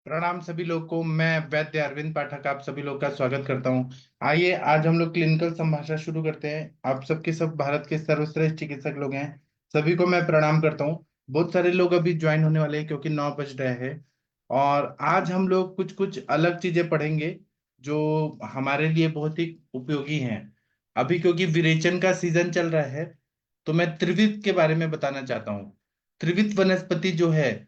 प्रणाम सभी लोग को। मैं वैद्य अरविंद पाठक आप सभी लोग का स्वागत करता हूं। आइए आज हम लोग क्लिनिकल संभाषण शुरू करते हैं। आप सबके सब भारत के सर्वश्रेष्ठ चिकित्सक लोग हैं। सभी को मैं प्रणाम करता हूं। बहुत सारे लोग अभी ज्वाइन होने वाले हैं क्योंकि 9 बज रहे हैं। और आज हम लोग कुछ कुछ अलग चीजें पढ़ेंगे जो हमारे लिए बहुत ही उपयोगी हैं। अभी क्योंकि विरेचन का सीजन चल रहा है तो मैं त्रिविध के बारे में बताना चाहता हूँ। त्रिविध वनस्पति जो है,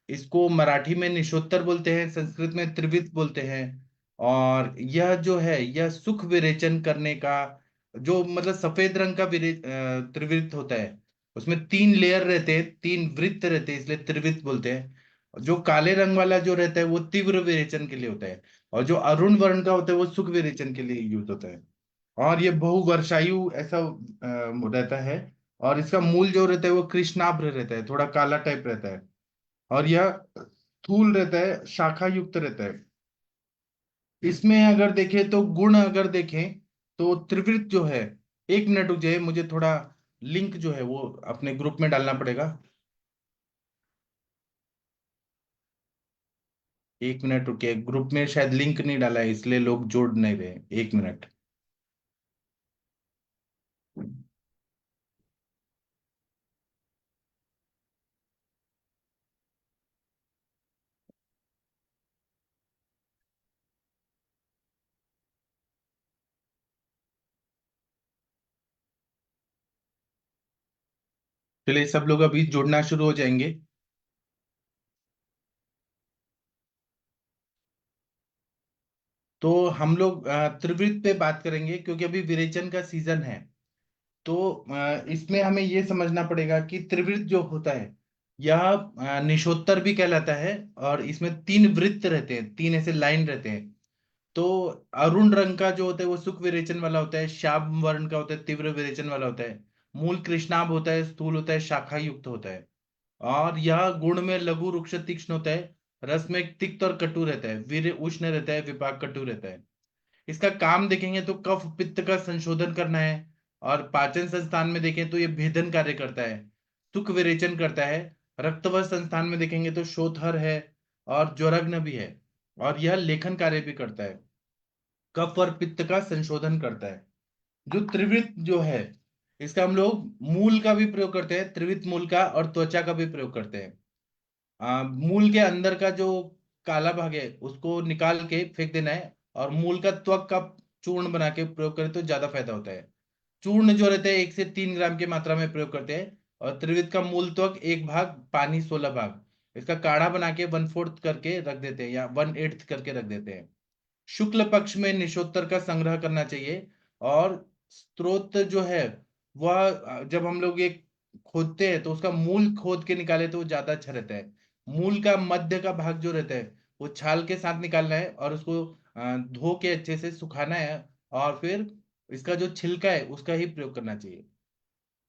इसको मराठी में निशोत्तर बोलते हैं, संस्कृत में त्रिविध बोलते हैं। और यह जो है यह सुख विरेचन करने का जो मतलब सफेद रंग का त्रिवृत होता है। उसमें 3 लेयर रहते हैं, 3 वृत्त रहते हैं, इसलिए त्रिवृत बोलते हैं। जो काले रंग वाला जो रहता है वो तीव्र विरेचन के लिए होता है। और जो अरुण वर्ण का होता है वो सुख विरेचन के लिए यूज होता है। और ये बहुवर्षायु ऐसा रहता है। और इसका मूल जो रहता है वो कृष्णाभ्र रहता है, थोड़ा काला टाइप रहता है। और यह स्थूल रहता है, शाखा युक्त रहता है। इसमें अगर देखें तो गुण अगर देखें तो त्रिवृत जो है, 1 मिनट रुक जाइए, मुझे थोड़ा लिंक जो है वो अपने ग्रुप में डालना पड़ेगा। 1 मिनट रुकिए, ग्रुप में शायद लिंक नहीं डाला है इसलिए लोग जोड़ नहीं रहे। 1 मिनट। चलिए सब लोग अभी जुड़ना शुरू हो जाएंगे। तो हम लोग त्रिवृत पे बात करेंगे क्योंकि अभी विरेचन का सीजन है। तो इसमें हमें ये समझना पड़ेगा कि त्रिवृत जो होता है यह निशोत्तर भी कहलाता है। और इसमें 3 वृत्त रहते हैं, 3 ऐसे लाइन रहते हैं। तो अरुण रंग का जो होता है वो सुख विरेचन वाला होता है, श्याम वर्ण का होता है तीव्र विरेचन वाला होता है। मूल कृष्णाभ होता है, स्थूल होता है, शाखा युक्त होता है। और यह गुण में लघु रुक्ष तीक्ष्ण होता है। रस में तिक्त और कटु रहता है, वीर्य उष्ण रहता है, विपाक कटु रहता है। इसका काम देखेंगे तो कफ पित्त का संशोधन करना है। और पाचन संस्थान में देखें तो ये भेदन कार्य करता है, सुख विरेचन करता है। रक्तवर्त संस्थान में देखेंगे तो शोथर है और ज्वरग्न भी है। और यह लेखन कार्य भी करता है, कफ और पित्त का संशोधन करता है। जो त्रिवृत जो है, इसका हम लोग मूल का भी प्रयोग करते हैं, त्रिवृत मूल का, और त्वचा का भी प्रयोग करते हैं। मूल के अंदर का जो काला भाग है उसको निकाल के फेंक देना है। और मूल का त्वक का चूर्ण बना के प्रयोग करें तो ज्यादा फायदा होता है। चूर्ण जो रहते हैं 1 से 3 ग्राम की मात्रा में प्रयोग करते हैं। और त्रिविध का मूल त्वक 1 भाग, पानी 16 भाग। इसका काढ़ा बना के 1/4 करके रख देते हैं या 1/8 करके रख देते हैं। शुक्ल पक्ष में निशोत्तर का संग्रह करना चाहिए। और स्रोत जो है वह जब हम लोग ये खोदते हैं तो उसका मूल खोद के निकाले तो वो ज्यादा अच्छा रहता है। मूल का मध्य का भाग जो रहता है वो छाल के साथ निकालना है और उसको धो के अच्छे से सुखाना है। और फिर इसका जो छिलका है उसका ही प्रयोग करना चाहिए।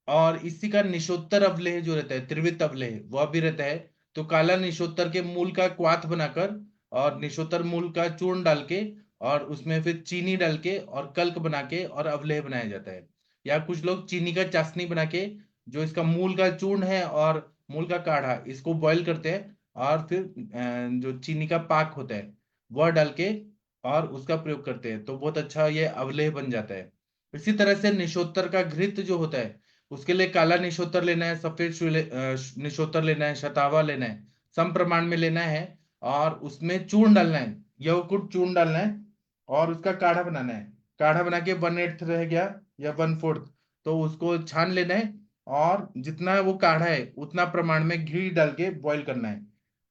और इसी का निशोत्तर अवलेह जो रहता है, त्रिवृत अवलेह, वह भी रहता है। तो काला निशोत्तर के मूल का क्वाथ बनाकर और निशोत्तर मूल का चूर्ण डाल के और उसमें फिर चीनी डाल के और कल्क बना के और अवलेह बनाया जाता है। या कुछ लोग चीनी का चाशनी बना के जो इसका मूल का चूर्ण है और मूल का काढ़ा इसको बॉईल करते हैं। और फिर जो चीनी का पाक होता है वह डाल के और उसका प्रयोग करते हैं तो बहुत अच्छा ये अवलेह बन जाता है। इसी तरह से निशोत्तर का घृत जो होता है उसके लिए काला निशोत्तर लेना है, सफेद निशोत्तर लेना है, शतावा लेना है, सम प्रमाण में लेना है। और उसमें चूर्ण डालना है, यवकुट चूर्ण डालना है। और उसका काढ़ा बनाना है। काढ़ा बना के 1/8 रह गया या 1/4, तो उसको छान लेना है। और जितना वो काढ़ा है उतना प्रमाण में घी डाल के बॉईल करना है।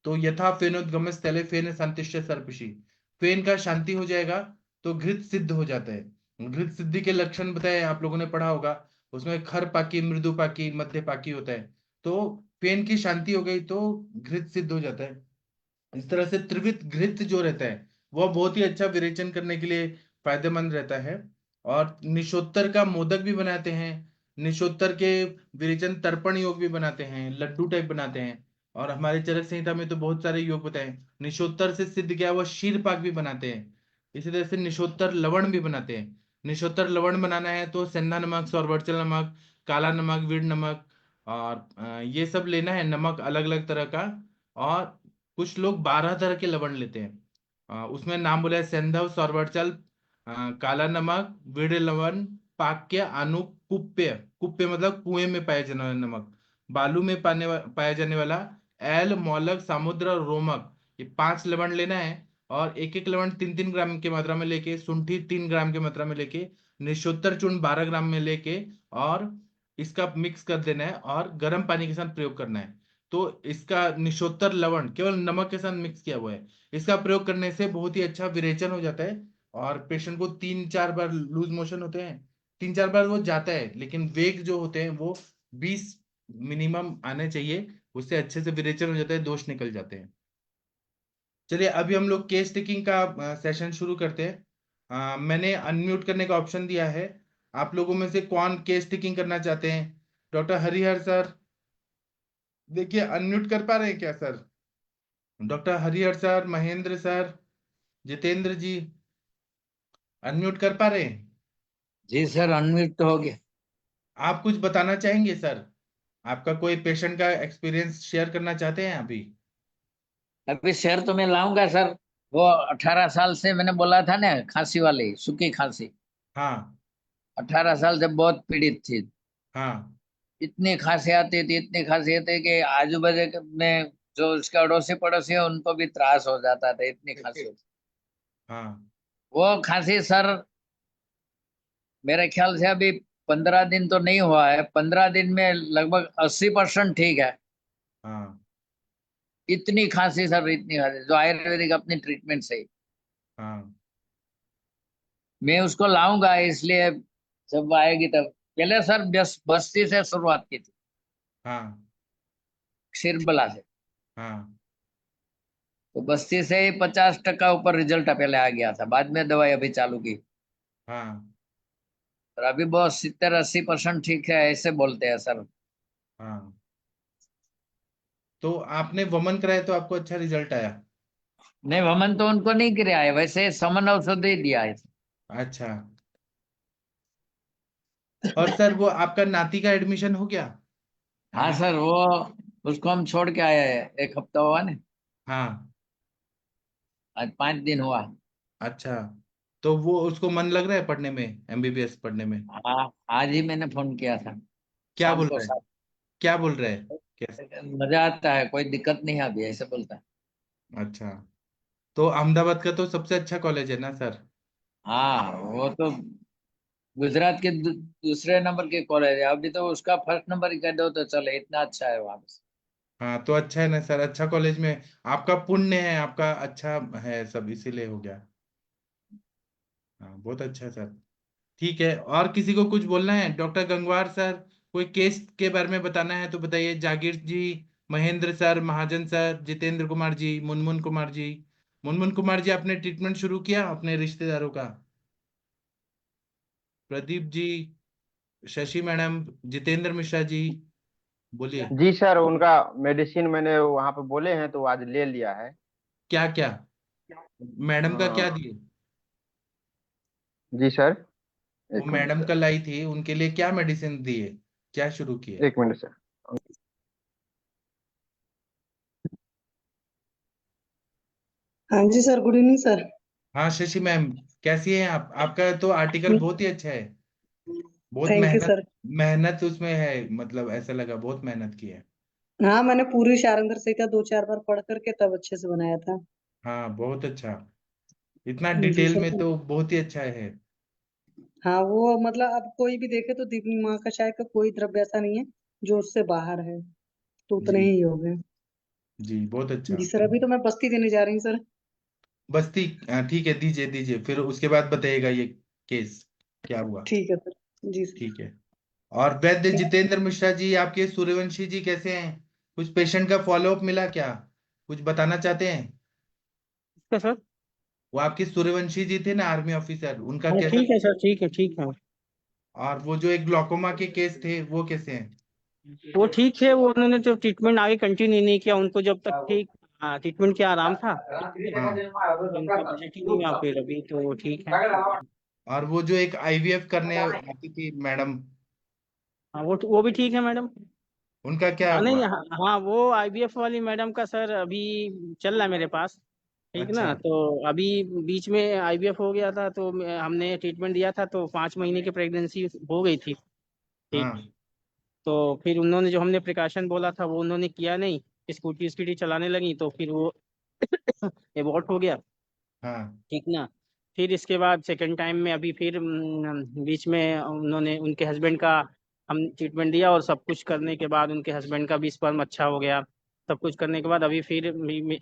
तो यथा फेनोद्गमस तले फेन शांतिश्च सर्पशी, फेन का शांति हो जाएगा तो घृत सिद्ध हो जाता है। घृत सिद्धि के लक्षण बताए आप लोगों ने पढ़ा होगा। उसमें खर पाकी, मृदु पाकी, मध्य पाकी होता है। तो पेन की शांति हो गई तो घृत सिद्ध हो जाता है। इस तरह से त्रिविध घृत जो रहता है वह बहुत ही अच्छा विरेचन करने के लिए फायदेमंद रहता है। और निशोत्तर का मोदक भी बनाते हैं। निशोत्तर के विरेचन तर्पण योग भी बनाते हैं, लड्डू टाइप बनाते हैं। और हमारे चरक संहिता में तो बहुत सारे योग बताए। निशोत्तर से सिद्ध किया हुआ क्षीर पाक भी बनाते हैं। इसी तरह से निशोत्तर लवण भी बनाते हैं। निशोत्तर लवण बनाना है तो सेंधा नमक, सौरवर्चल नमक, काला नमक, वीर नमक और ये सब लेना है, नमक अलग अलग तरह का। और कुछ लोग 12 तरह के लवण लेते हैं। उसमें नाम बोला है: सेंधव, सौरवरचल, काला नमक, विड़ लवण, पाक्य, आनुक, कुप्य। कुप्य मतलब कुएं में पाया जाने वाला नमक। बालू में पाया जाने वाला एल, मौलक, सामुद्र और रोमक। ये 5 लवण लेना है। और एक एक लवण 3-3 ग्राम की मात्रा में लेके, शुंठी 3 ग्राम की मात्रा में लेके, निशोत्तर चूर्ण 12 ग्राम में लेके, और इसका मिक्स कर देना है और गर्म पानी के साथ प्रयोग करना है। तो इसका निशोत्तर लवण केवल नमक के साथ मिक्स किया हुआ है। इसका प्रयोग करने से बहुत ही अच्छा विरेचन हो जाता है। और पेशेंट को 3-4 बार लूज मोशन होते हैं, 3-4 बार वो जाता है, लेकिन वेग जो होते हैं वो 20 मिनिमम आने चाहिए। उससे अच्छे से विरेचन हो जाता है, दोष निकल जाते हैं। चलिए अभी हम लोग केस टेकिंग का सेशन शुरू करते हैं। मैंने अनम्यूट करने का ऑप्शन दिया है। आप लोगों में से कौन केस टेकिंग करना चाहते हैं? डॉक्टर हरिहर सर, देखिए अनम्यूट कर पा रहे हैं क्या sir? Doctor Harihar sir, Mahendra sir, Jitendra ji, unmute कर पा रहे हैं? जी सर, अनम्यूट तो हो गया। आप कुछ बताना चाहेंगे सर? आपका कोई पेशेंट का एक्सपीरियंस शेयर करना चाहते हैं अभी? अभी शेयर तो मैं लाऊंगा सर। वो 18 साल से मैंने बोला था ना, खांसी वाली सूखी खांसी। हाँ। 18 साल से बहुत पीड़ित थी। हाँ। इतनी खांसी आती थी, इतनी खांसी आती कि आजू बाजू में जो उसके अड़ोसी पड़ोसी है उनको भी त्रास हो जाता था, इतनी खांसी होती। हाँ। वो खांसी सर मेरे ख्याल से अभी 15 दिन तो नहीं हुआ है, 15 दिन में लगभग 80% ठीक है। हाँ। इतनी खांसी सर, इतनी खांसी जो आयुर्वेदिक अपनी ट्रीटमेंट से ही। हाँ। मैं उसको लाऊंगा इसलिए, जब आएगी तब। पहले सर बस्ती से शुरुआत की थी, हाँ। सिरबला से। हाँ। तो बस्ती से ही 50% ऊपर रिजल्ट पहले आ गया था, बाद में दवाई अभी चालू की। हाँ। और अभी बहुत 70-80% ठीक है ऐसे बोलते हैं सर। हाँ। तो आपने वमन कराया तो आपको अच्छा रिजल्ट आया? नहीं, वमन तो उनको नहीं किया है, वैसे समन औषधि दिया है। अच्छा। और सर वो आपका नाती का एडमिशन हो गया हाँ अभी? सर, वो उसको हम छोड़ के आए हैं, 1 हफ्ता हुआ ना। हाँ। आज 5 दिन हुआ। अच्छा। तो वो उसको मन लग रहा है पढ़ने में, एमबीबीएस पढ़ने में? हाँ, आज ही मैंने फोन किया था, क्या शाम बोल को रहा है? 7। क्या बोल रहा है? कैसे? मजा आता है, कोई दिक्कत नहीं है अभी, ऐसे बोलता है। अच्छा। तो अहमदाबाद का तो सबसे अच्छा कॉलेज है ना सर? हाँ, वो तो गुजरात के दूसरे नंबर के कॉलेज है, अभी तो उसका फर्स्ट नंबर ही कर दो तो चले, इतना अच्छा है वहां पे। हाँ तो अच्छा है ना सर, अच्छा कॉलेज में। आपका पुण्य है, आपका अच्छा है सब, इसीलिए हो गया। हाँ बहुत अच्छा है सर। ठीक है, और किसी को कुछ बोलना है? डॉक्टर गंगवार सर, कोई केस के बारे में बताना है तो बताइए। जागीर जी, महेंद्र सर, महाजन सर, जितेंद्र कुमार जी, मुनमुन कुमार जी। मुनमुन कुमार जी, आपने ट्रीटमेंट शुरू किया अपने रिश्तेदारों का? प्रदीप जी, शशि मैडम, जितेंद्र मिश्रा जी, बोलिए। जी सर, उनका मेडिसिन मैंने वहां पे बोले हैं तो आज ले लिया है। क्या क्या? मैडम का क्या अ, दिए? जी सर, वो एक मिनट मैडम सर। कल आई थी, उनके लिए क्या मेडिसिन दिए? क्या शुरू किए? एक मिनट सर। हाँ जी सर, गुड इवनिंग सर। हाँ शशि मैम, कैसी हैं आप? आपका तो आर्टिकल बहुत ही अच्छा है। बहुत थैंक यू मेहनत, सर। मेहनत उसमें है, मतलब ऐसा लगा बहुत मेहनत की है। हाँ, मैंने पूरी शारंगर संहिता 2-4 बार पढ़ करके तब अच्छे से बनाया था। हाँ बहुत अच्छा, इतना जी डिटेल सर। में तो बहुत ही अच्छा है। हाँ, वो मतलब अब कोई भी देखे तो दीपनी महाकषाय का कोई द्रव्य ऐसा नहीं है जो उससे बाहर है, तो उतने जी। ही हो गए। जी बहुत अच्छा। जी सर, अभी तो मैं बस्ती देने जा रही हूँ सर। बस्ती? ठीक है, दीजिए दीजिए, फिर उसके बाद बताइएगा ये केस क्या हुआ। ठीक है सर। जी सर। ठीक है। और वैद्य जितेंद्र मिश्रा जी, आपके सूर्यवंशी जी कैसे हैं? कुछ पेशेंट का फॉलोअप मिला क्या? कुछ बताना चाहते हैं? है सर। वो आपके सूर्यवंशी जी थे ना, आर्मी ऑफिसर, उनका हाँ कैसा? ठीक है सर, ठीक है, ठीक है। और वो जो एक ग्लूकोमा के केस थे, वो कैसे हैं? वो ठीक है, वो उन्होंने तो ट्रीटमेंट आगे कंटिन्यू नहीं किया, उनको जब तक ठीक ट्रीटमेंट किया आराम था, इसलिए हाँ। उनका बजट ही नहीं हुआ, फिर अभी तो वो ठीक है। और वो जो एक आईवीएफ करने आती थी मैडम, हाँ, वो भी ठीक है मैडम। उनका क्या नहीं हुआ? हाँ हाँ, वो आईवीएफ वाली मैडम का सर अभी चल रहा है मेरे पास। ठीक अच्छा। ना, तो अभी बीच में आईवीएफ हो गया था, तो हमने ट्रीटमेंट दिया था, तो 5 महीने की प्रेगनेंसी हो गई थी। ठीक। हाँ तो फिर उन्होंने जो हमने प्रिकॉशन बोला था वो उन्होंने किया नहीं, स्कूटी स्कूटी चलाने लगी, तो फिर वो एबॉर्ट हो गया। हाँ। ठीक ना। फिर इसके बाद सेकंड टाइम में अभी फिर बीच में उन्होंने उनके हस्बैंड का हम ट्रीटमेंट दिया, और सब कुछ करने के बाद उनके हस्बैंड का भी स्पर्म अच्छा हो गया। सब कुछ करने के बाद अभी फिर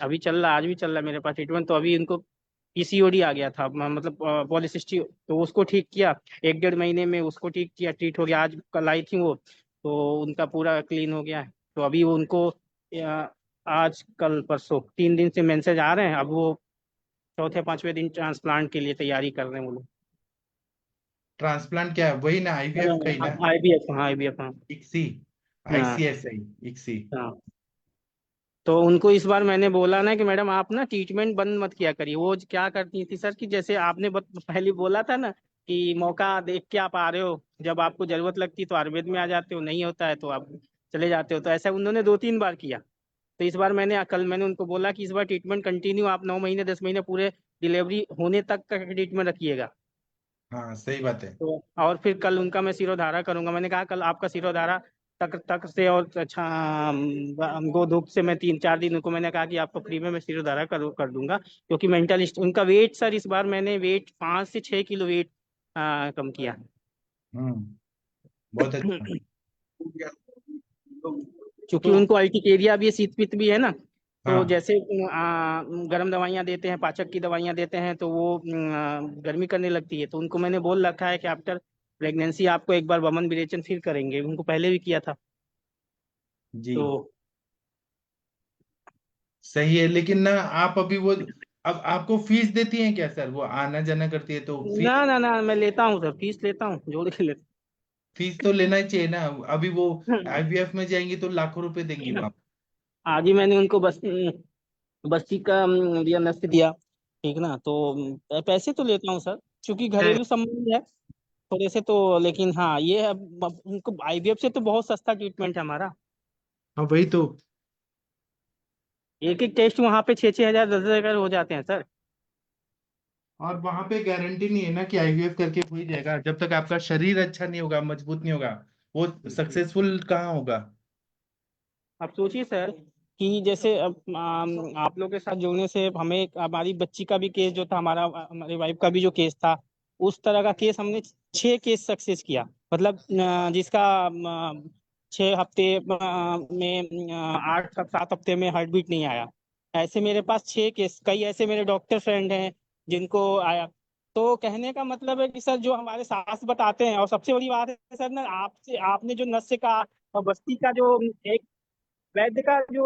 अभी चल रहा, आज भी चल रहा है मेरे पास ट्रीटमेंट। तो अभी उनको पीसीओडी आ गया था, मतलब पॉलीसिस्टिक, तो उसको ठीक किया। 1 डेढ़ महीने में उसको ठीक किया, ट्रीट हो गया। आज कल आई थी वो, तो उनका पूरा क्लीन हो गया है। तो अभी वो उनको आज कल परसों 3 दिन से मेंसेज आ रहे हैं। अब वो चौथे पांचवें दिन ट्रांसप्लांट के लिए तैयारी कर रहे हैं वो लोग। ट्रांसप्लांट क्या है? वही ना, आईवीएफ का ही ना? आईबीएफ, हाँ आईबीएफ, हाँ। इक्सी, हाँ आईसीएसआई, इक्सी। हाँ। तो उनको इस बार मैंने बोला ना कि मैडम आप ना ट्रीटमेंट बंद मत किया करिए। वो क्या करती थी सर, कि जैसे आपने पहले बोला था ना कि मौका देख के आप आ रहे हो, जब आपको जरूरत लगती तो आयुर्वेद में आ जाते हो, नहीं होता है तो आप चले जाते हो। तो ऐसा उन्होंने 2 3 बार किया। तो इस बार कल मैंने उनको बोला कि इस बार ट्रीटमेंट कंटिन्यू, आप 9 महीने 10 महीने पूरे डिलीवरी होने तक का ट्रीटमेंट रखिएगा। हाँ सही बात है। तो और फिर कल उनका मैं सिरोधारा करूंगा। मैंने कहा कल आपका सिरोधारा तक तक से, और अच्छा गोधूप से मैं 3 4 दिन उनको मैंने कहा कि आपको फ्री में मैं सिरोधारा कर दूंगा, क्योंकि मेंटल उनका वेट सर, इस बार मैंने वेट 5 से 6 किलो वेट कम किया। हम्म। बहुत अच्छा। क्योंकि तो उनको अल्टीकेरिया भी है, शीत पित्त भी है ना। तो हाँ जैसे गर्म दवाइयाँ देते हैं, पाचक की दवाइयाँ देते हैं, तो वो गर्मी करने लगती है। तो उनको मैंने बोल रखा है कि आफ्टर प्रेगनेंसी आपको एक बार वमन विरेचन फिर करेंगे, उनको पहले भी किया था। जी, तो सही है। लेकिन ना आप अभी वो, अब आपको फीस देती हैं क्या सर? वो आना जाना करती है तो फीस, ना ना ना, मैं लेता हूँ सर, फीस लेता हूँ, जोड़ के लेता फीस तो लेना ही चाहिए ना। अभी वो हूँ। आईवीएफ में जाएंगी तो लाखों रुपए देंगी वो आप। आज ही मैंने उनको बस्ती का दिया, नस्ल दिया। ठीक ना, तो पैसे तो लेता हूँ सर, क्योंकि घरेलू संबंध है थोड़े से तो। लेकिन हाँ ये है, उनको आईवीएफ से तो बहुत सस्ता ट्रीटमेंट है हमारा। हाँ वही तो। एक एक टेस्ट वहाँ पे 6 6 हजार 10 10 हजार हो जाते हैं सर। और वहां पे गारंटी नहीं है ना कि आईवीएफ करके हो ही जाएगा, जब तक आपका शरीर अच्छा नहीं होगा, मजबूत नहीं होगा, वो सक्सेसफुल कहाँ होगा। अब सोचिए सर कि जैसे अब आप लोग के साथ जुड़ने से हमें, हमारी बच्ची का भी केस जो था, हमारी वाइफ का भी जो केस था, उस तरह का केस हमने 6 केस सक्सेस किया। मतलब जिसका 6 हफ्ते में 8 7 हफ्ते में हार्ट बीट नहीं आया। ऐसे मेरे पास 6 केस, कई ऐसे मेरे डॉक्टर फ्रेंड हैं जिनको आया। तो कहने का मतलब है कि सर जो हमारे सास बताते हैं, और सबसे बड़ी बात है सर ना, आपसे आपने जो नस्य का और बस्ती का जो एक वैद्य का जो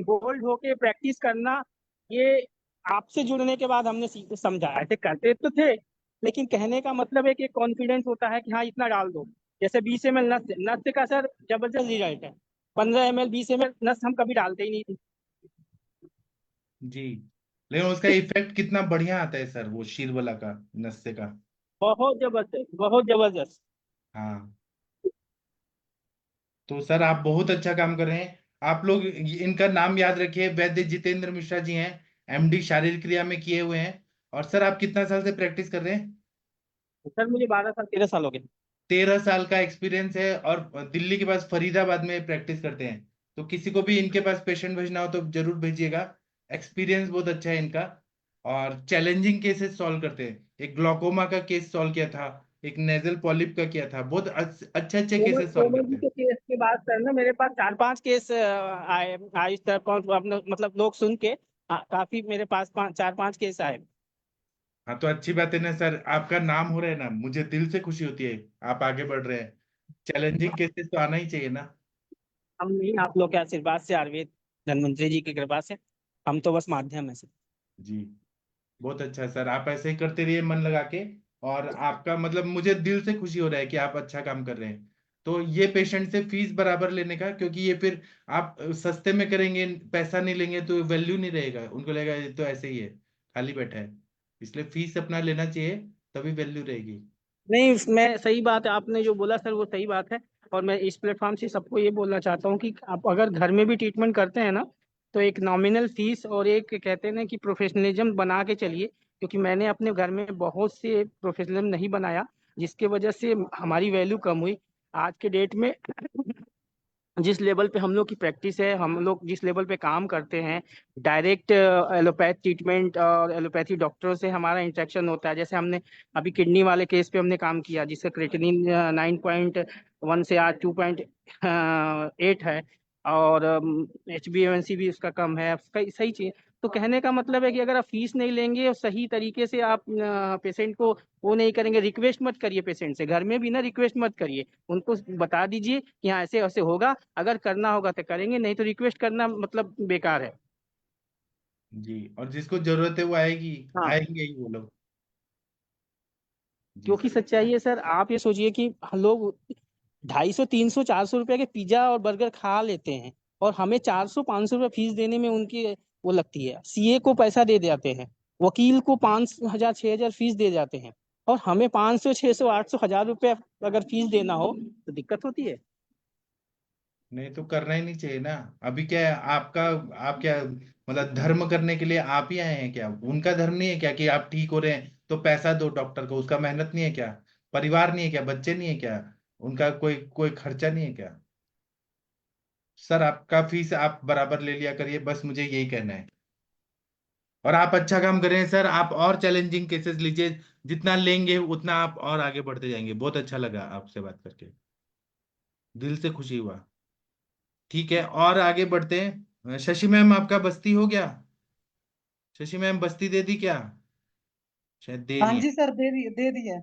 बोल्ड होके प्रैक्टिस करना, ये आपसे जुड़ने के बाद हमने समझा। ऐसे करते तो थे, लेकिन कहने का मतलब है कि कॉन्फिडेंस होता है कि हाँ इतना डाल दो। जैसे 20 ml नस्य, नस्य का सर जबरदस्त रिजल्ट है। 15 ml 20 ml नस्य हम कभी डालते ही नहीं थे। जी, लेकिन उसका इफेक्ट कितना बढ़िया आता है सर, वो शीरबला का, नस्य का। बहुत जबरदस्त, बहुत जबरदस्त। हाँ। तो सर आप बहुत अच्छा काम कर रहे हैं। आप लोग इनका नाम याद रखिए, वैद्य जितेंद्र मिश्रा जी हैं, एमडी शारीरिक क्रिया में किए हुए हैं। और सर आप कितना साल से प्रैक्टिस कर रहे हैं? सर मुझे 12 साल 13 साल हो गए। 13 साल का एक्सपीरियंस है, और दिल्ली के पास फरीदाबाद में प्रैक्टिस करते हैं। तो किसी को भी इनके पास पेशेंट भेजना हो तो जरूर भेजिएगा। एक्सपीरियंस बहुत अच्छा है इनका। और चैलेंजिंग केसेस सॉल्व करते हैं। एक ग्लूकोमा का केस सॉल्व किया था, एक नेजल पॉलिप का किया था, बहुत अच्छे अच्छे तोमर केसेस सॉल्व तोमर करते जी हैं। के केस के बाद सर ना मेरे पास 4 5 केस आए आए इस तरह अपने मतलब लोग सुन के काफी मेरे पास 4 5 केस आए। हाँ तो अच्छी बात है ना सर, आपका नाम हो रहा है ना, मुझे दिल से खुशी होती है। आप आगे बढ़ रहे हैं। चैलेंजिंग केसेस तो आना ही चाहिए ना। हम नहीं, आप लोग के आशीर्वाद से, आयुर्वेद धन्वंतरी जी की कृपा से, हम तो बस माध्यम है सर। जी, बहुत अच्छा है सर, आप ऐसे ही करते रहिए मन लगा के। और आपका मतलब मुझे दिल से खुशी हो रहा है कि आप अच्छा काम कर रहे हैं। तो ये पेशेंट से फीस बराबर लेने का, क्योंकि ये फिर आप सस्ते में करेंगे, पैसा नहीं लेंगे तो वैल्यू नहीं रहेगा, उनको लगेगा ये तो ऐसे ही है, खाली बैठा है। इसलिए फीस अपना लेना चाहिए, तभी वैल्यू रहेगी। नहीं, मैं सही बात है, आपने जो बोला सर वो सही बात है। और मैं इस प्लेटफॉर्म से सबको ये बोलना चाहता हूँ कि आप अगर घर में भी ट्रीटमेंट करते हैं ना, तो एक नॉमिनल फीस और एक कहते हैं ना कि प्रोफेशनलिज्म बना के चलिए, क्योंकि मैंने अपने घर में बहुत से प्रोफेशनलिज्म नहीं बनाया, जिसके वजह से हमारी वैल्यू कम हुई। आज के डेट में जिस लेवल पे हम लोग की प्रैक्टिस है, हम लोग जिस लेवल पे काम करते हैं, डायरेक्ट एलोपैथ ट्रीटमेंट और एलोपैथी डॉक्टरों से हमारा इंटरेक्शन होता है। जैसे हमने अभी किडनी वाले केस पे हमने काम किया, जिसका क्रेटिनिन 9.1 से आज 2.8 है, और HbA1c भी उसका कम है, सही चीज। तो कहने का मतलब है कि अगर आप फीस नहीं लेंगे और सही तरीके से आप पेशेंट को वो नहीं करेंगे, रिक्वेस्ट मत करिए पेशेंट से, घर में भी ना रिक्वेस्ट मत करिए, उनको बता दीजिए कि हाँ ऐसे ऐसे होगा, अगर करना होगा तो करेंगे, नहीं तो रिक्वेस्ट करना मतलब बेकार है। जी, और जिसको जरूरत है वो आएगी, हाँ, आएंगे ही वो लोग। जी क्योंकि सर। सच्चाई है सर, आप ये सोचिए कि हम लोग 250, 300, 400 रुपए के पिज्जा और बर्गर खा लेते हैं, और हमें 400, 500 रुपये फीस देने में उनकी वो लगती है। सीए को पैसा दे जाते हैं, वकील को 5,000, 6,000 फीस दे जाते हैं, और हमें 500, 600, 800, 1,000 रुपये अगर फीस देना हो तो दिक्कत होती है। नहीं तो करना ही नहीं चाहिए ना। अभी क्या है आपका, आप क्या मतलब धर्म करने के लिए आप ही आए हैं क्या? उनका धर्म नहीं है क्या कि आप ठीक हो रहे हैं तो पैसा दो डॉक्टर को? उसका मेहनत नहीं है क्या? परिवार नहीं है क्या? बच्चे नहीं है क्या? उनका कोई कोई खर्चा नहीं है क्या? सर आपका फीस आप बराबर ले लिया करिए, बस मुझे यही कहना है। और आप अच्छा काम कर रहे हैं सर, आप और चैलेंजिंग केसेस लीजिए, जितना लेंगे उतना आप और आगे बढ़ते जाएंगे। बहुत अच्छा लगा आपसे बात करके, दिल से खुशी हुआ। ठीक है, और आगे बढ़ते हैं। शशि मैम आपका बस्ती हो गया? शशि मैम बस्ती दे दी क्या? शायद दे हाँ नहीं है। जी सर, दे दिया।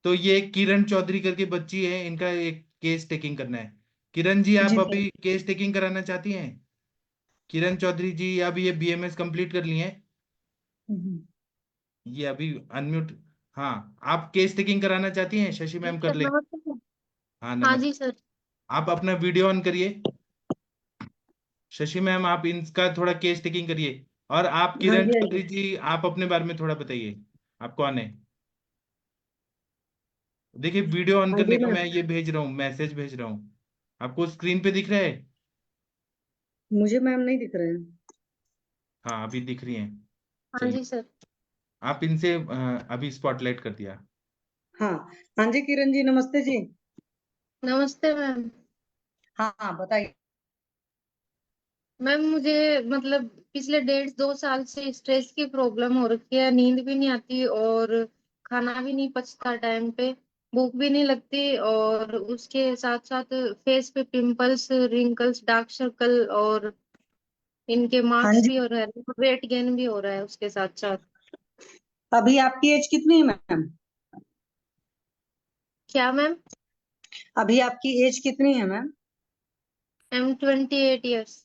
तो ये किरण चौधरी करके बच्ची है, इनका एक केस टेकिंग करना है। किरण जी आप जी सर। अभी केस टेकिंग कराना चाहती हैं? किरण चौधरी जी अभी ये बीएमएस कंप्लीट कर लिए हैं, हम्म। ये अभी अनम्यूट। हाँ, आप केस टेकिंग कराना चाहती हैं? शशि जी मैम कर सर, ले। नमस्ते सर। हाँ हाँ जी नमस्ते। सर। आप अपना वीडियो ऑन करिए। शशि मैम आप इनका थोड़ा केस टेकिंग करिए। और आप हाँ किरण जी, हाँ चौधरी जी। जी आप अपने बारे में थोड़ा बताइए, आप कौन है? देखिए वीडियो ऑन हाँ करने जी का मैम। मैं ये भेज रहा हूँ, मैसेज भेज रहा हूँ। आपको स्क्रीन पे दिख रहा है? मुझे मैम नहीं दिख रहे हैं। हाँ अभी दिख रही हैं। हाँ चलिए, जी सर। आप इनसे अभी स्पॉटलाइट कर दिया। हाँ। हाँ जी किरण जी, नमस्ते जी। नमस्ते मैम। हाँ हाँ, बताइए। मैम मुझे मतलब पिछले 1.5-2 साल से स्ट्रेस की प्रॉब्लम हो रखी है, नींद भी नहीं आती और खाना भी नहीं पचता टाइम पे, भूख भी नहीं लगती, और उसके साथ साथ फेस पे पिंपल्स, रिंकल्स, डार्क सर्कल, और इनके हाँ मार्क्स जी। भी हो रहा है, वेट गेन भी हो रहा है उसके साथ साथ। अभी आपकी एज कितनी है मैम? क्या मैम? अभी आपकी एज कितनी है मैम? I'm 28 years.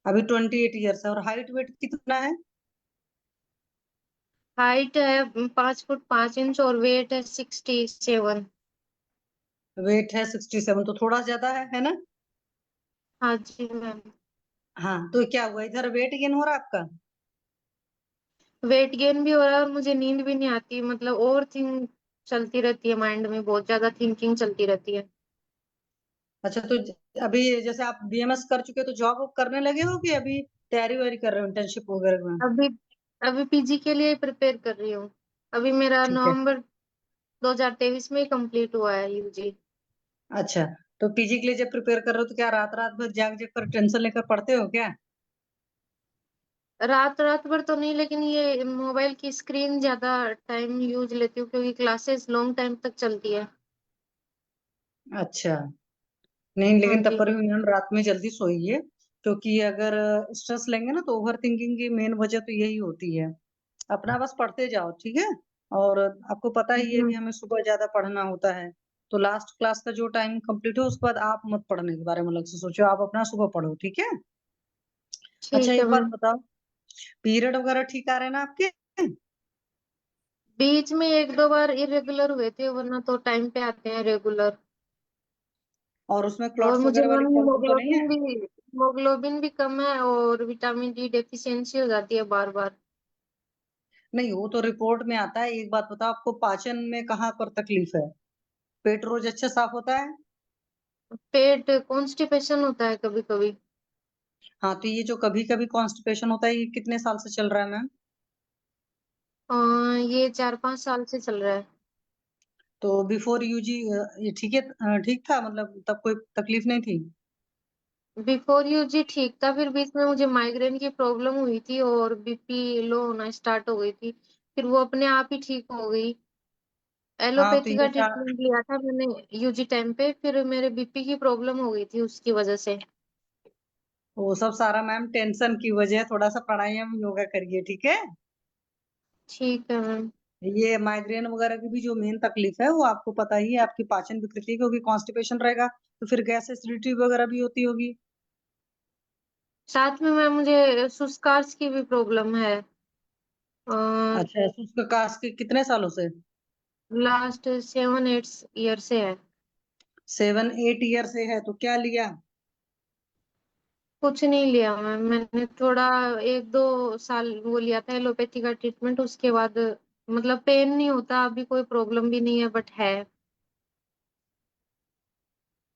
अभी 28 ईयर्स है। और हाइट वेट कितना है? हाइट है 5 फुट 5 इंच और वेट है 67। वेट है 67, तो थोड़ा ज्यादा है ना? हाँ जी मैम। हाँ, तो क्या हुआ, इधर वेट गेन हो रहा है आपका? वेट गेन भी हो रहा है और मुझे नींद भी नहीं आती, मतलब ओवर थिंक चलती रहती है, माइंड में बहुत ज्यादा थिंकिंग चलती रहती है। अच्छा, तो अभी जैसे आप बीएमएस कर चुके हो तो जॉब करने लगे हो कि अभी तैयारी वारी कर रहे हो इंटर्नशिप वगैरह में? अभी अभी पीजी के लिए प्रिपेयर कर रही हूँ। अभी मेरा ठीक है। नवंबर 2023 में कंप्लीट हुआ है यूजी। अच्छा, तो पीजी के लिए जब प्रिपेयर कर रहे हो तो क्या रात रात भर जाग जाग कर टेंशन लेकर पढ़ते हो क्या? रात रात भर तो नहीं, लेकिन ये मोबाइल की स्क्रीन ज्यादा टाइम यूज लेती हूँ, क्योंकि क्लासेस लॉन्ग टाइम तक चलती है। अच्छा। नहीं, हाँ लेकिन तब जी। पर भी मैम रात में जल्दी सोइए, क्योंकि अगर स्ट्रेस लेंगे ना तो ओवर थिंकिंग की मेन वजह तो यही होती है। अपना बस पढ़ते जाओ, ठीक है। और आपको पता ही है कि हमें सुबह ज्यादा पढ़ना होता है, तो लास्ट क्लास का जो टाइम कंप्लीट हो उसके बाद आप मत पढ़ने के बारे में अलग से सोचो, आप अपना सुबह पढ़ो, ठीक है। अच्छा, ठीक है एक बात मैम। बताओ, पीरियड वगैरह ठीक आ रहे हैं ना आपके? बीच में 1-2 बार इरेगुलर हुए थे, वरना तो टाइम पे आते हैं रेगुलर। और उसमें और क्लॉट्स मुझे वगैरह वाली मैम प्रॉब्लम तो नहीं है? हीमोग्लोबिन भी कम है, और विटामिन डी डेफिशिएंसी हो जाती है बार बार। नहीं, वो तो रिपोर्ट में आता है। एक बात बताओ, आपको पाचन में कहाँ पर तकलीफ है? पेट रोज अच्छा साफ होता है? पेट कॉन्स्टिपेशन होता है कभी कभी। हाँ, तो ये जो कभी कभी कॉन्स्टिपेशन होता है, ये कितने साल से चल रहा है मैम? ये 4-5 साल से चल रहा है। तो बिफोर यूजी ये ठीक है, ठीक था, मतलब तब कोई तकलीफ नहीं थी? बिफोर यू जी ठीक था, फिर बीच में मुझे माइग्रेन की प्रॉब्लम हुई थी और बीपी लो होना स्टार्ट हो गई थी, फिर वो अपने आप ही ठीक हो गई। हाँ, तो एलोपैथी का ये ट्रीटमेंट लिया था मैंने यूजी टाइम पे, फिर मेरे बीपी की प्रॉब्लम हो गई थी उसकी वजह से। वो सब सारा मैम टेंशन की वजह है, थोड़ा सा प्राणायाम योगा करिए, ठीक है? ठीक है मैम। ये माइग्रेन वगैरह की भी जो मेन तकलीफ है वो आपको पता ही है, आपकी पाचन विकृति, क्योंकि कॉन्स्टिपेशन रहेगा तो फिर गैस एसिडिटी वगैरह भी होती होगी। साथ में मैम मुझे सुस्कार्स की भी प्रॉब्लम है। अच्छा, तो उसका कास्ट कितने सालों से? लास्ट 7-8 ईयर से है। 7-8 ईयर से है, तो क्या लिया? कुछ नहीं लिया मैम, मैंने थोड़ा 1-2 साल वो लिया था एलोपैथी का ट्रीटमेंट, उसके बाद मतलब पेन नहीं होता, अभी कोई प्रॉब्लम भी नहीं है, बट है।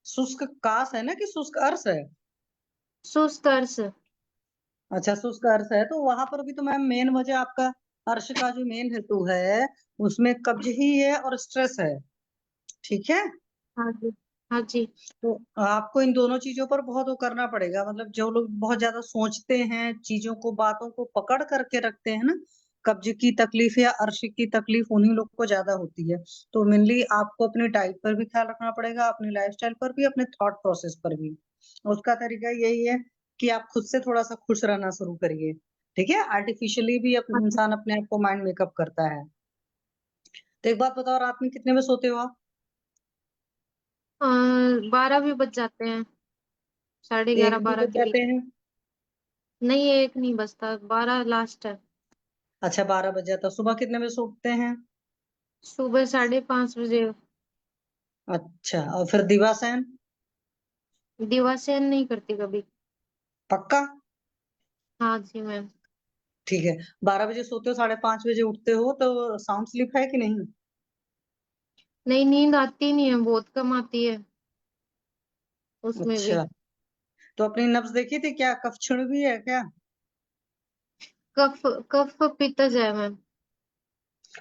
शुष्क कास है ना कि शुष्क अर्श है? सुस्कार्स। अच्छा, शुष्क अर्श है, तो वहां पर भी तो मैम मेन वजह आपका अर्श का जो मेन हेतु है उसमें कब्ज ही है और स्ट्रेस है, ठीक है? हाँ जी। हाँ जी। तो आपको इन दोनों चीजों पर बहुत वो करना पड़ेगा, मतलब जो लोग बहुत ज्यादा सोचते हैं चीजों को, बातों को पकड़ करके रखते हैं ना, कब्ज की तकलीफ या अर्श की तकलीफ उन्हीं लोग को ज्यादा होती है। तो मेनली आपको अपनी डाइट पर भी ख्याल रखना पड़ेगा, अपनी लाइफस्टाइल पर भी, अपने थॉट प्रोसेस पर भी। उसका तरीका यही है कि आप खुद से थोड़ा सा खुश रहना शुरू करिए, ठीक है? आर्टिफिशियली भी हाँ जी। इंसान अपने आप को माइंड मेकअप करता है। तो एक बात बताओ, रात में कितने बजे सोते हो आप? 12 भी बज जाते हैं, 11:30 एक भी 12 बज के जाते बीच। हैं? नहीं, एक नहीं बजता, 12 लास्ट है। अच्छा, 12 बज जाता। सुबह कितने बजे सोते हैं? सुबह 5:30 बजे। अच्छा, और फिर दिवासैन? दिवासेन नहीं करती कभी। पक्का? हाँ जी मैम। ठीक है। 12 बजे सोते हो, 5:30 बजे उठते हो, तो साउंड स्लीप है कि नहीं? नहीं, नींद आती नहीं है, बहुत कम आती है उसमें भी। अच्छा, तो अपनी नब्ज देखी थी क्या, कफ क्षीण भी है क्या? कफ कफ पित्तज है मैम।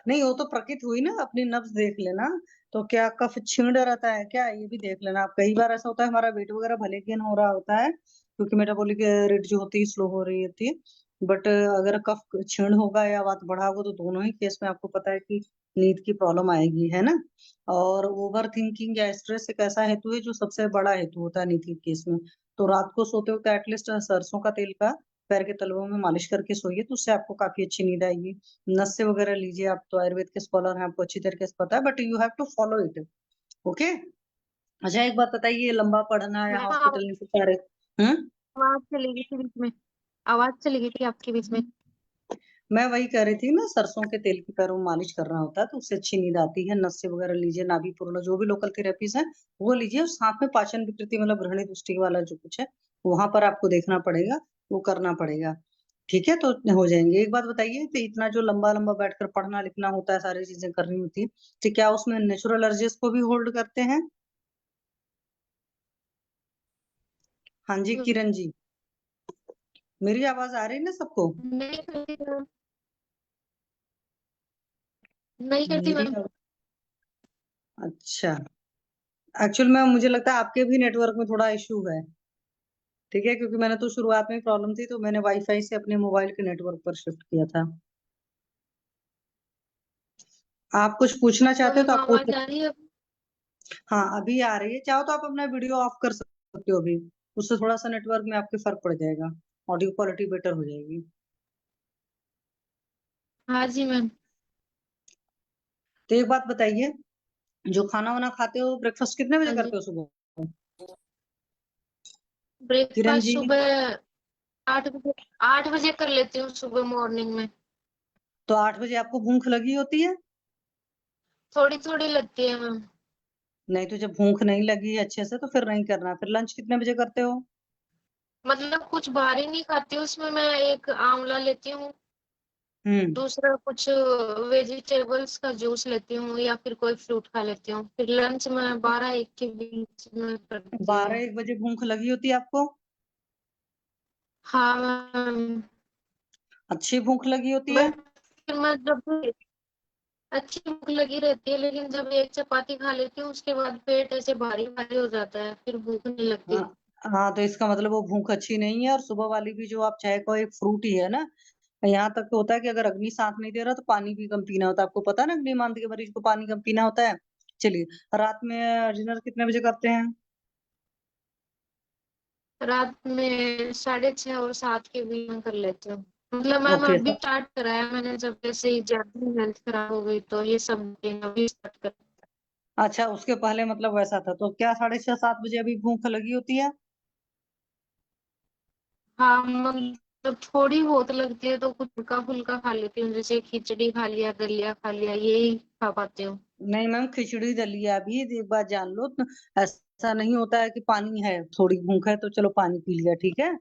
नहीं, वो तो प्रकृति हुई ना, अपनी नब्ज देख लेना। तो क्या कफ छीण रहता है क्या, ये भी देख लेना। आप कई बार ऐसा होता है हमारा वेट वगैरह भले गेन हो रहा होता है, क्योंकि मेटाबॉलिक रेट जो होती है स्लो हो रही होती है, बट अगर कफ क्षीण होगा या वात बढ़ा होगा तो दोनों ही केस में आपको पता है कि नींद की प्रॉब्लम आएगी, है ना? और ओवर थिंकिंग या स्ट्रेस एक ऐसा हेतु है जो सबसे बड़ा हेतु होता है नींद के केस में। तो रात को सोते वक्त एटलीस्ट सरसों का तेल का पैर के तलवों में मालिश करके सोइए, तो उससे आपको काफी अच्छी नींद आएगी। नस्से वगैरह लीजिए, आप तो आयुर्वेद के स्कॉलर हैं, आपको अच्छी तरीके से पता है, but you have to follow it. Okay. अच्छा, एक बात बताइए, लंबा पढ़ना या मैम हॉस्पिटल नहीं जा रहे? आवाज चली गई थी बीच में, आवाज चली गई थी आपके बीच में। मैं वही कह रही थी ना, सरसों के तेल की पैरों में मालिश करना होता है तो उससे अच्छी नींद आती है। नस्से वगैरह लीजिए, नाभि पूर्ण जो भी लोकल थेरेपीज है वो लीजिए, और साथ में पाचन विकृति मतलब ग्रहणी दृष्टि वाला जो कुछ है वहां पर आपको देखना पड़ेगा, वो करना पड़ेगा, ठीक है? तो हो जाएंगे। एक बात बताइए, तो इतना जो लंबा लंबा बैठकर पढ़ना लिखना होता है, सारी चीजें करनी होती है, तो क्या उसमें नेचुरल एनर्जीज को भी होल्ड करते हैं? हाँ जी किरण जी, मेरी आवाज आ रही है ना सबको? नहीं करती मैम, नहीं करती मेरी मैम। अच्छा, एक्चुअल में मुझे लगता है आपके भी नेटवर्क में थोड़ा इशू है, ठीक है? क्योंकि मैंने तो शुरुआत में प्रॉब्लम थी तो मैंने वाईफाई से अपने मोबाइल के नेटवर्क पर शिफ्ट किया था। आप कुछ पूछना तो चाहते हो तो मैम आप पूछ आवाज आ सकते। रही है? हाँ, अभी आ रही है, चाहो तो आप अपना वीडियो ऑफ कर सकते हो अभी, उससे थोड़ा सा नेटवर्क में आपके फर्क पड़ जाएगा, ऑडियो क्वालिटी बेटर हो जाएगी। हाँ जी मैम। तो एक बात बताइए, जो खाना वाना खाते हो, ब्रेकफास्ट कितने बजे हाँ जी। करते हो सुबह? किरण ब्रेकफास्ट जी, सुबह 8 बजे, 8 बजे कर लेती हूँ सुबह मॉर्निंग में। तो 8 बजे आपको भूख लगी होती है? थोड़ी थोड़ी लगती है मैम। नहीं, तो जब भूख नहीं लगी अच्छे से तो फिर नहीं करना। फिर लंच कितने बजे करते हो? मतलब कुछ भारी नहीं खाती हूँ, उसमें मैं एक आंवला लेती हूँ, दूसरा कुछ वेजिटेबल्स का जूस लेती हूँ या फिर कोई फ्रूट खा लेती हूँ। फिर लंच में 12-1 के बीच में करती 12 हूँ। 1 बजे भूख लगी होती है आपको? हाँ मैम। अच्छी भूख लगी होती है? बट फिर मैं जब भी अच्छी भूख लगी रहती है, लेकिन जब एक चपाती खा लेती हूँ उसके बाद पेट ऐसे भारी भारी हो जाता है, फिर भूख नहीं लगती। हाँ। हाँ, तो इसका मतलब वो भूख अच्छी नहीं है। और सुबह वाली भी जो आप चाय को एक फ्रूट ही है ना। यहाँ तक तो होता है कि अगर अग्नि साथ नहीं दे रहा तो पानी भी कम पीना होता है। आपको पता है ना, अग्निमांद के मरीज को पानी कम पीना होता है। चलिए, रात में डिनर कितने बजे करते हैं? रात में 6:30 और 7 के बीच में कर लेती हूँ। मतलब मैम ओके। अभी स्टार्ट करा है मैंने, जब जैसे ही ज्यादा हेल्थ खराब हो गई तो ये सब अभी स्टार्ट कर। अच्छा, उसके पहले मतलब वैसा था तो क्या 6:30 7 बजे अभी भूख लगी होती है? हाँ मतलब थोड़ी बहुत लगती है तो कुछ हल्का फुल्का खा लेती हूँ, जैसे खिचड़ी खा लिया, दलिया खा लिया, यही खा पाती हूँ। नहीं मैम, खिचड़ी दलिया भी एक बात जान लो तो ऐसा नहीं होता है कि पानी है, थोड़ी भूख है तो चलो पानी पी लिया, ठीक है।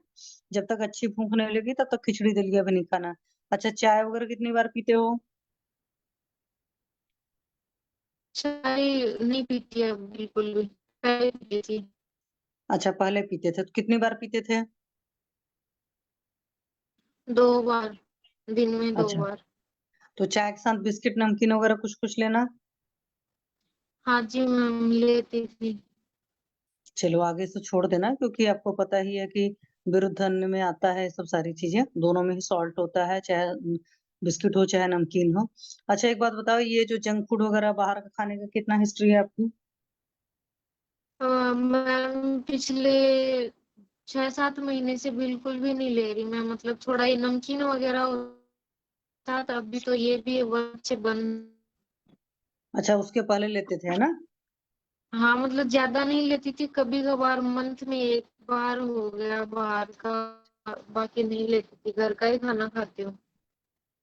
जब तक अच्छी भूख नहीं लगी तब तक खिचड़ी दलिया भी नहीं खाना। अच्छा, चाय वगैरह कितनी बार पीते हो? चाय नहीं पीती है बिल्कुल भी, पहले पीती थी। अच्छा, पहले पीते थे तो कितनी बार पीते थे? 2 बार, दिन में 2 अच्छा, बार। तो चाय के साथ बिस्किट नमकीन वगैरह कुछ कुछ लेना। हाँ जी मैम, लेती थी। चलो आगे से छोड़ देना, क्योंकि आपको पता ही है कि विरुद्ध अन्न में आता है सब सारी चीजें, दोनों में ही सॉल्ट होता है, चाहे बिस्किट हो चाहे नमकीन हो। अच्छा, एक बात बताओ, ये जो जंक फूड वगैरह बाहर का खाने का कितना हिस्ट्री है आपकी? मैम पिछले 6-7 महीने से बिल्कुल भी नहीं ले रही मैं, मतलब थोड़ा ये नमकीन वगैरह होता था, अभी तो ये भी वक्त से बंद। अच्छा, उसके पहले लेते थे है ना? हाँ मतलब ज्यादा नहीं लेती थी, कभी कभार मंथ में 1 बार हो गया बाहर का, बाकी नहीं लेती थी, घर का ही खाना खाती हूँ।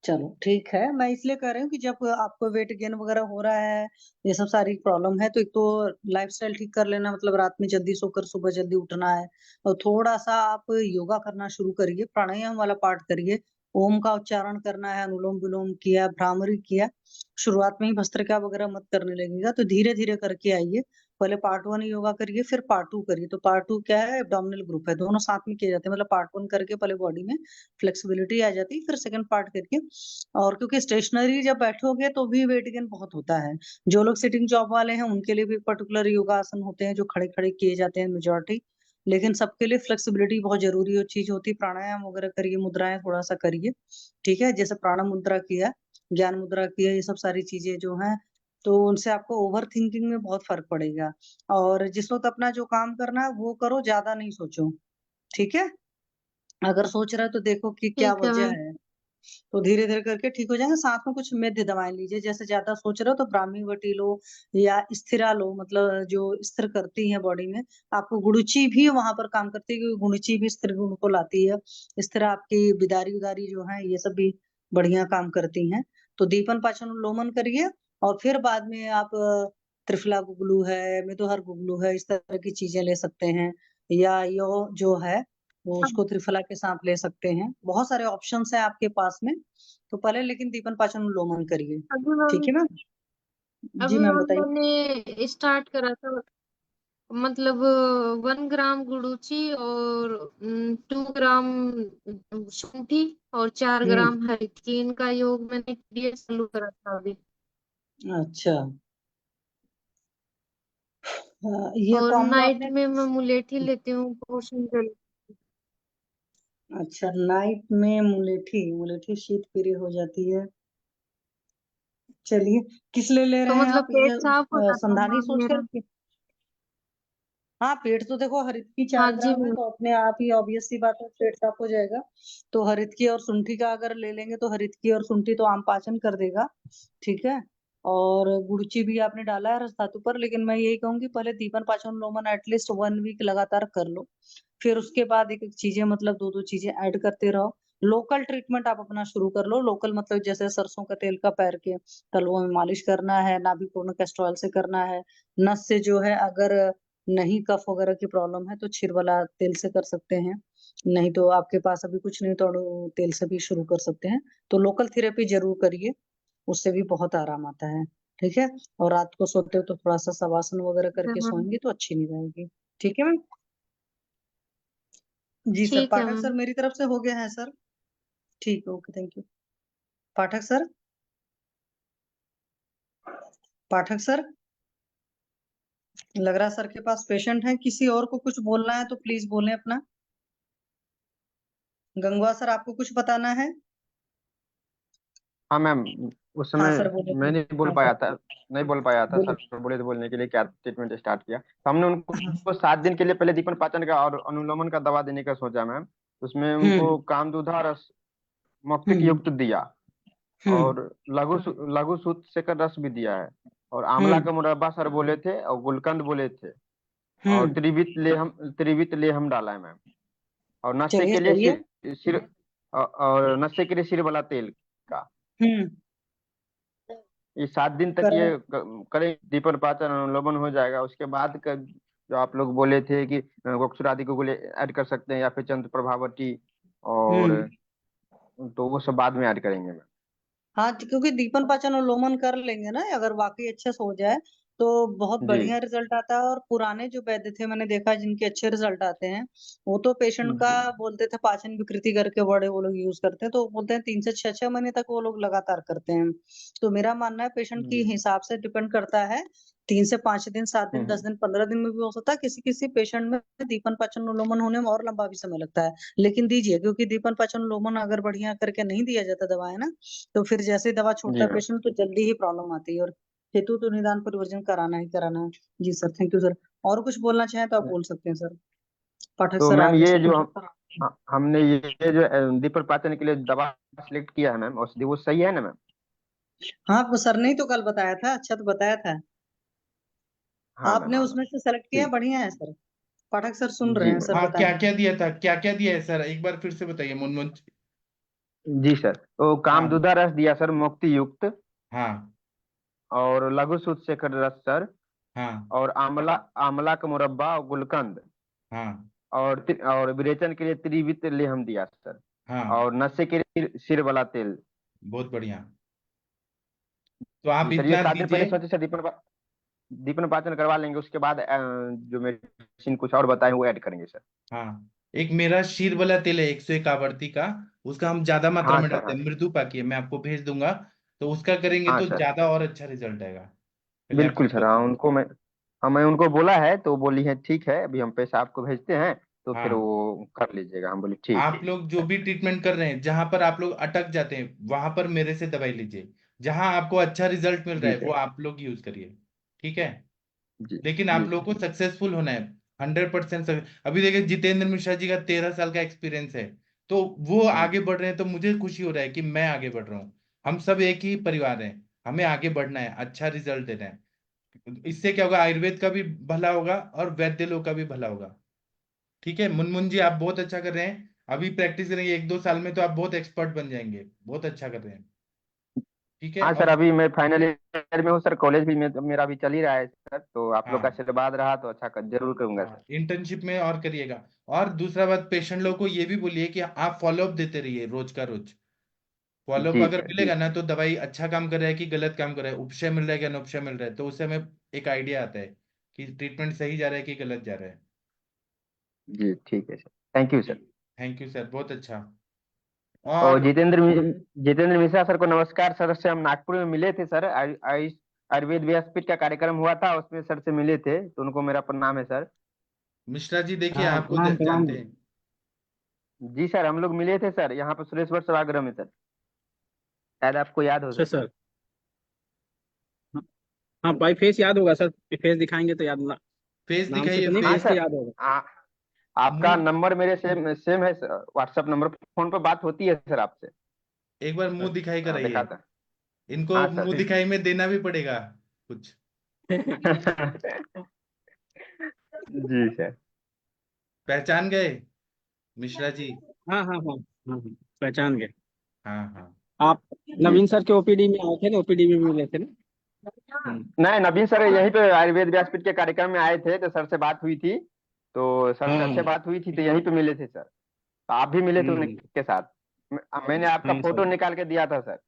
चलो ठीक है, मैं इसलिए कह रही हूँ कि जब आपको वेट गेन वगैरह हो रहा है, ये सब सारी प्रॉब्लम है, तो एक तो लाइफस्टाइल ठीक कर लेना, मतलब रात में जल्दी सोकर सुबह जल्दी उठना है। और थोड़ा सा आप योगा करना शुरू करिए, प्राणायाम वाला पाठ करिए, ओम का उच्चारण करना है, अनुलोम विलोम किया, भ्रामरी किया। शुरुआत में ही भस्त्रिका वगैरह मत करने लगेगा, तो धीरे धीरे करके आइए। पहले पार्ट 1 योगा करिए, फिर पार्ट 2 करिए। तो पार्ट 2 क्या है, एब्डोमिनल ग्रुप है, दोनों साथ में किए जाते हैं। मतलब पार्ट 1 करके पहले बॉडी में फ्लेक्सिबिलिटी आ जाती है, फिर सेकंड पार्ट करके। और क्योंकि स्टेशनरी जब बैठोगे तो भी वेट गेन बहुत होता है। जो लोग सिटिंग जॉब वाले हैं उनके लिए भी पर्टिकुलर योगासन होते हैं जो खड़े खड़े किए जाते हैं मेजोरिटी। लेकिन सबके लिए फ्लेक्सिबिलिटी बहुत जरूरी चीज होती है। प्राणायाम वगैरह करिए, मुद्राएं थोड़ा सा करिए, ठीक है, जैसे प्राण मुद्रा किया, ज्ञान मुद्रा किया, ये सब सारी चीजें जो हैं, तो उनसे आपको ओवर थिंकिंग में बहुत फर्क पड़ेगा। और जिस वक्त अपना जो काम करना है वो करो, ज्यादा नहीं सोचो, ठीक है। अगर सोच रहे हो तो देखो कि क्या ठीक है वजह मैम। है, तो धीरे धीरे करके ठीक हो जाएंगे। साथ में कुछ मेध दवाएं लीजिए, जैसे ज्यादा सोच रहे हो तो ब्राह्मी वटी लो या स्थिरा लो, मतलब जो स्थिर करती है बॉडी में। आपको गुड़ुची भी वहां पर काम करती है, क्योंकि गुड़ुची भी स्थिर गुण को लाती है। स्थिरा आपकी बिदारी उदारी जो है ये सब भी बढ़िया काम करती हैं। तो दीपन पाचन लोमन करिए, और फिर बाद में आप त्रिफला गुगलू है, मेदोहर गुगलू है, इस तरह की चीजें ले सकते हैं। या यो जो है वो उसको त्रिफला के साथ ले सकते हैं। बहुत सारे ऑप्शंस हैं आपके पास में। तो पहले लेकिन दीपन पाचन लोमन करिए, अभी ठीक मैम है मैम। जी अभी मैम मैम बताइए। मैंने स्टार्ट करा था, मतलब 1 ग्राम गुड़ूची और 2 ग्राम शुंठी और 4 हम्म। ग्राम हरकी, इनका योग मैंने ये चालू करा था अभी। अच्छा, ये और कॉम्बो नाइट आपने। में मैं मुलेठी लेती हूँ, पोषण जल। अच्छा, नाइट में मुलेठी, मुलेठी शीत पीरी हो जाती है। चलिए, किस लिए ले तो रहे हैं मतलब आप पेट ये साफ हो जाता है संधानी मैम सोच मेरा। कर? हाँ, पेट तो देखो हरित की हाँ 4 जी ग्राम है मैम। तो अपने आप ही ऑब्वियस सी बात है पेट साफ हो जाएगा। तो हरित की और शुंठी का अगर ले लेंगे तो हरित की और शुंठी तो आम पाचन कर देगा, ठीक है। और गुड़ची भी आपने डाला है रस धातु पर, लेकिन मैं यही कहूंगी पहले दीपन पाचन लोमन एटलीस्ट 1 वीक लगातार कर लो। फिर उसके बाद एक एक चीजें, मतलब दो दो चीजें ऐड करते रहो। लोकल ट्रीटमेंट आप अपना शुरू कर लो। लोकल मतलब जैसे सरसों का तेल का पैर के तलवों में मालिश करना है, नाभि पूर्ण कैस्ट्रॉल से करना है। नस से जो है, अगर नहीं कफ वगैरह की प्रॉब्लम है तो छिर वाला तेल से कर सकते हैं। नहीं तो आपके पास अभी कुछ नहीं तो तेल से भी शुरू कर सकते हैं। तो लोकल थेरेपी जरूर करिए, उससे भी बहुत आराम आता है। ठीक है। और रात को सोते हो तो थोड़ा सा शवासन वगैरह करके हाँ सोएंगे तो अच्छी नींद आएगी। ठीक है मैम। जी सर। ठीक है पाठक सर मैम। मेरी तरफ से हो गया है सर। ठीक है, okay, thank you. Pathak sir. Pathak sir. लग रहा है सर के पास पेशेंट है, किसी और को कुछ बोलना है तो प्लीज बोलें अपना। गंगवा सर आपको कुछ बताना है? हाँ मैम, उस हाँ समय सर बोले मैं प्लीज। नहीं बोल हाँ सर पाया था, नहीं बोल पाया था बोले। सर, बोले तो बोलने के लिए क्या ट्रीटमेंट स्टार्ट किया, तो हमने हाँ। उनको 7 दिन के लिए पहले दीपन पाचन का और अनुलोमन का दवा देने का सोचा मैम। उसमें उनको हम्म कामदुधा रस मौक्तिक हम्म युक्त दिया, हम्म और लघु सूत शेखर रस भी दिया है, और आंवला हम्म का मुरब्बा सर बोले थे, और गुलकंद बोले थे, और हम्म त्रिवित लेहम डाला है मैम, और नशे चलिए के लिए सही है। सिर और नशे के लिए सिर वाला तेल का। हम्म ये 7 दिन तक कर ये करें, दीपन पाचन अनुलोमन हो जाएगा। उसके बाद का जो आप लोग बोले थे कि गोक्षुर आदि को गोले ऐड कर सकते हैं, या फिर चंद्र प्रभावती, और हम्म तो वो सब बाद में ऐड करेंगे मैम। हाँ क्योंकि दीपन पाचन और लोमन कर लेंगे ना, अगर वाकई अच्छे से हो जाए तो बहुत जी। बढ़िया रिजल्ट आता है। और पुराने जो वैद्य थे मैंने देखा जिनके अच्छे रिजल्ट आते हैं, वो तो पेशेंट का बोलते थे पाचन विकृति करके बड़े वो लोग यूज करते हैं, तो बोलते हैं 3 से 6 6 महीने तक वो लोग लगातार करते हैं। तो मेरा मानना है पेशेंट की जी। हिसाब से डिपेंड करता है। 3 से 5 दिन, 7 दिन, हम्म 10 दिन, 15 दिन में भी हो सकता है। किसी किसी पेशेंट में दीपन पाचन उन्मूलन होने में और लंबा भी समय लगता है। लेकिन दीजिए, क्योंकि दीपन पाचन उन्मूलन अगर बढ़िया करके नहीं दिया जाता दवाएं ना, तो फिर जैसे ही दवा छूटता जी है मैम। पेशेंट तो जल्दी ही प्रॉब्लम आती है। और हेतु तो निदान परिवर्जन कराना ही कराना है। जी सर, थैंक यू सर। और कुछ बोलना चाहें तो आप बोल सकते हैं सर। पाठक तो सर मैम आगे ये जो सर। हमने ये जो दीपन पाचन के लिए दवा सिलेक्ट किया है मैम, औषधि, वो सही है ना मैम? हाँ आपको सर ने ही तो कल बताया था, अच्छा तो बताया था। हाँ मैम, आपने हाँ मैम। उसमें से सेलेक्ट किया, ठीक। बढ़िया है सर। पाठक सर सुन रहे जी हैं, मैम। सर हाँ, बताएं। क्या क्या दिया था, क्या क्या दिया है सर, एक बार फिर से बताइए मुनमुन। जी सर, तो हाँ कामदुधा रस दिया सर मुक्ति युक्त, हाँ और लघु सूत शेखर रस सर, हाँ और आंवला आंवला का मुरब्बा और गुलकंद, हाँ और विरेचन के लिए त्रिवित लेहम दिया सर, हाँ। और नशे के लिए सिर वाला तेल। बहुत बढ़िया। तो आप जी सर, ये इतना 7 दिन पहले दीजिए। सोचे सर दीपन पाचन करवा लेंगे, उसके बाद जो मेडिसिन कुछ और बताए वो ऐड करेंगे सर। हाँ, एक मेरा शीर वाला तेल है 101 आवर्ती का, उसका हम ज्यादा मात्रा हाँ में सर, डालते हाँ हैं, मृदु पाकी है, मैं आपको भेज दूंगा। तो उसका करेंगे हाँ तो सर, ज्यादा और अच्छा रिजल्ट आएगा। पहले आप बिल्कुल ये सर। हाँ, बताइए। उनको मैं हाँ, मैं उनको बोला है तो बोली है ठीक है, अभी हम पैसा आपको भेजते हैं, तो फिर हाँ, वो कर लीजिएगा। हम बोले ठीक आप है। लोग जो भी ट्रीटमेंट कर रहे हैं, जहां पर आप लोग अटक जाते हैं वहां पर मेरे से दवाई लीजिए। जहां आपको अच्छा रिजल्ट मिल रहा जी है वो सर। आप लोग यूज करिए। ठीक है। जी। लेकिन जी आप लोग सर। को सक्सेसफुल होना है। 100%। अभी देखिए जितेंद्र मिश्रा जी का 13 साल का एक्सपीरियंस है। तो वो हम्म आगे बढ़ रहे हैं तो मुझे खुशी हो रहा है कि मैं आगे बढ़ रहा हूँ। हम सब एक ही परिवार हैं। हमें आगे बढ़ना है, अच्छा रिजल्ट देना है। इससे क्या होगा, आयुर्वेद का भी भला होगा और वैद्य लोग का भी भला होगा। ठीक है मुनमुन जी, आप बहुत अच्छा कर रहे हैं। अभी प्रैक्टिस करेंगे 1 2 साल में तो आप बहुत एक्सपर्ट बन जाएंगे। बहुत अच्छा कर रहे हैं। ठीक है। हाँ सर, और अभी मैं फाइनल ईयर में हूँ सर, कॉलेज भी मेरा भी चल ही रहा है सर, तो आप लोग का हाँ आशीर्वाद रहा तो अच्छा जरूर करूंगा सर। हाँ, इंटर्नशिप में और करिएगा। और दूसरा बात, पेशेंट लोगों को ये भी बोलिए कि आप फॉलोअप देते रहिए रोज का रोज। फॉलोअप जी अगर सर। जी मिलेगा ना तो दवाई अच्छा काम कर रहा है कि गलत काम कर रहा है, उपशय मिल रहा है कि अनुपशय मिल रहा है, तो उससे हमें एक आइडिया आता है कि ट्रीटमेंट सही जा रहा है कि गलत जा रहा है। जी ठीक है sir, thank you sir. Thank you sir, बहुत अच्छा। और और जितेंद्र मिश्रा सर को नमस्कार सर, से हम नागपुर में मिले थे सर, आयुर्वेद व्यासपीठ का कार्यक्रम हुआ था, उसमें सर से मिले थे, तो उनको मेरा प्रणाम है सर। मिश्रा जी देखिए, हाँ आपको प्रणाम प्रणाम। जानते हैं। जी सर, हम लोग मिले थे सर यहाँ पर सुरेश्वर सभागृह में सर, शायद आपको याद हो अच्छा सर। सर। हाँ हाँ, भाई फेस याद होगा सर, फेस दिखाएंगे तो याद ना, फेस नाम से दिखाइए, तो नहीं, हाँ फेस तो फेस। सर। याद होगा। आ, आपका मुंह, नंबर मेरे सेम सेम है सर, व्हाट्सएप नंबर, फोन पर बात होती है सर आपसे। एक बार मुंह दिखाई हाँ, कराइए। देखा था। हाँ इनको सर। मुंह दिखाई में देना भी पड़ेगा कुछ। जी सर। पहचान गए मिश्रा जी? हाँ हाँ हाँ हाँ हाँ, पहचान गए। हाँ हाँ। आप जी नवीन सर। सर के ओपीडी में आए थे ना, ओपीडी में भी मिले थे ना। नहीं, नवीन सर यहीं पे आयुर्वेद व्यासपीठ के कार्यक्रम में आए थे, तो सर से बात हुई थी, तो सर से अच्छे हाँ बात हुई थी, तो यहीं पे मिले थे सर। तो आप भी मिले थे हम्म, उनके साथ। मैंने आपका नहीं फोटो सर। निकाल के दिया था सर।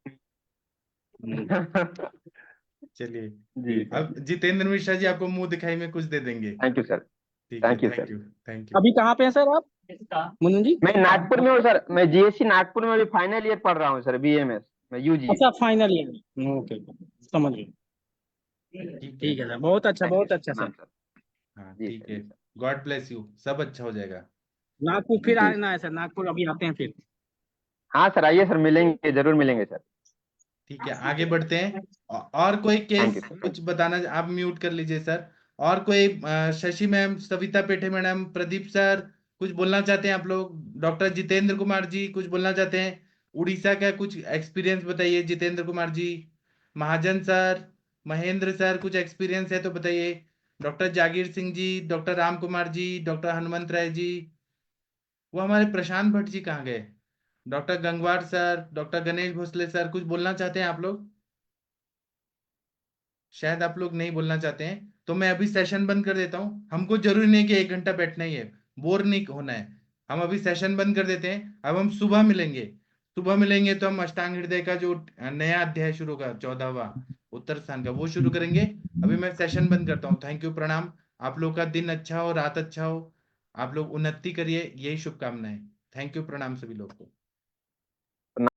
चलिए, जी सर। अब जितेंद्र मिश्रा जी आपको मुंह दिखाई में कुछ दे देंगे। Thank you sir. ठीक है, thank you thank sir. You, thank you. अभी कहाँ पे है सर आप मुन्ना जी? मैं नागपुर में हूँ सर, मैं जीएससी नागपुर में अभी फाइनल ईयर पढ़ रहा हूँ सर, बीएमएस में यूजी। अच्छा फाइनल ईयर, ओके समझ गए। ठीक है। ठीक है सर, बहुत अच्छा थैंक यू बहुत सर, अच्छा प्रणाम सर। सर। हाँ जी ठीक सर, है। जी सर। गॉड ब्लेस यू, सब अच्छा हो जाएगा। नागपुर फिर जी आना है सर, नागपुर अभी आते हैं फिर। हाँ सर, आइए सर, मिलेंगे, जरूर मिलेंगे सर। ठीक है, आगे बढ़ते हैं। और कोई थैंक यू केस सर। कुछ बताना, आप म्यूट कर लीजिए सर। और कोई शशि मैम, सविता पेठे मैडम, प्रदीप सर, कुछ बोलना चाहते हैं आप लोग? डॉक्टर जितेंद्र कुमार जी कुछ बोलना चाहते हैं? उड़ीसा का कुछ एक्सपीरियंस बताइए जितेंद्र कुमार जी। महाजन सर, महेंद्र सर, कुछ एक्सपीरियंस है तो बताइए। Doctor Jagir Singh ji, doctor Ram Kumar ji, doctor Hanumant Rai ji, वो हमारे प्रशांत भट्ट जी कहाँ गए? Doctor Gangwar sir, doctor Ganesh Bhosle sir, कुछ बोलना चाहते हैं आप लोग? शायद आप लोग नहीं बोलना चाहते हैं, तो मैं अभी सेशन बंद कर देता हूँ। हमको जरूरी नहीं कि 1 घंटा बैठना ही है, बोर नहीं होना है। हम अभी सेशन बंद कर देते हैं, अब हम सुबह मिलेंगे। सुबह मिलेंगे तो हम अष्टांग हृदय का जो नया अध्याय शुरू होगा, 14वां उत्तर स्थान का, वो शुरू करेंगे। अभी मैं सेशन बंद करता हूँ। थैंक यू, प्रणाम। आप लोग का दिन अच्छा हो, रात अच्छा हो, आप लोग उन्नति करिए, यही शुभकामनाएं। थैंक यू, प्रणाम सभी लोग को।